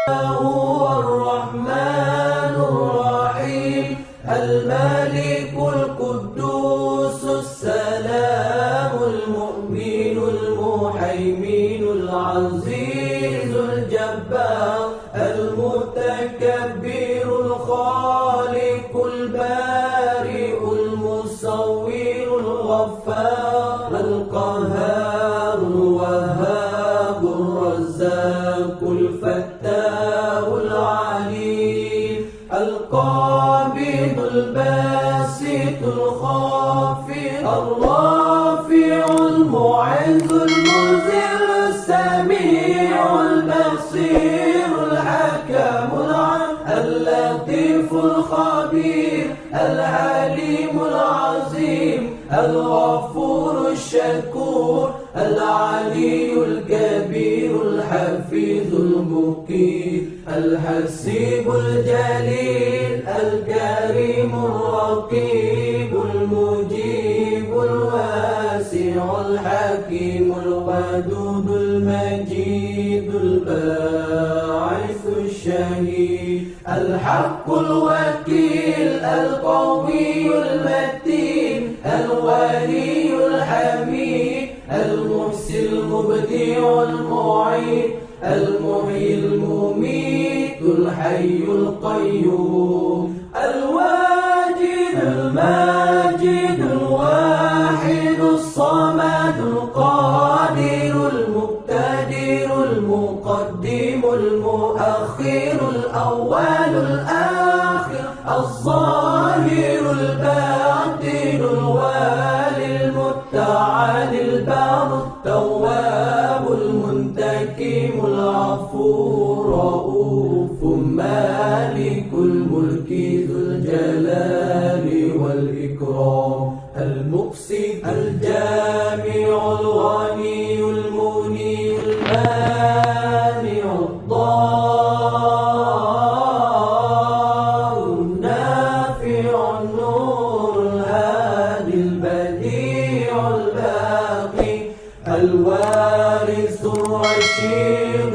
هو الرحمن الرحيم الملك القدوس السلام المؤمن المهيمن العزيز الجبار المتكبر الخالق البارئ المصور الغفار القهار الوهاب الرزاق الفتاح العليم القابض الباسط الخافض الرافع المعز المذل السميع البصير الحكم اللطيف الخبير العليم العظيم الغفور الشكور العلي الكبير الحفيظ المقيت الحسيب الجليل الكريم الرقيب المجيب الواسع الحكيم الودود المجيد الباعث الشهيد الحق الوكيل القوي المتين الولي الحميد المحسن المبدع المعيد المحيي المميت الحي القيوم الواجد الماجد الواحد الصمد القادر المقتدر المقدم المؤخر الأول الآخر الظاهر الباطن الوالي المتعالي البار التواب المنتقم العفو الرؤوف مالك الملك ذو الجلال والإكرام المقسط الجامع الغني المغني المانع الضار النافع النور الهادي البديع الباقي الوارث الرشيد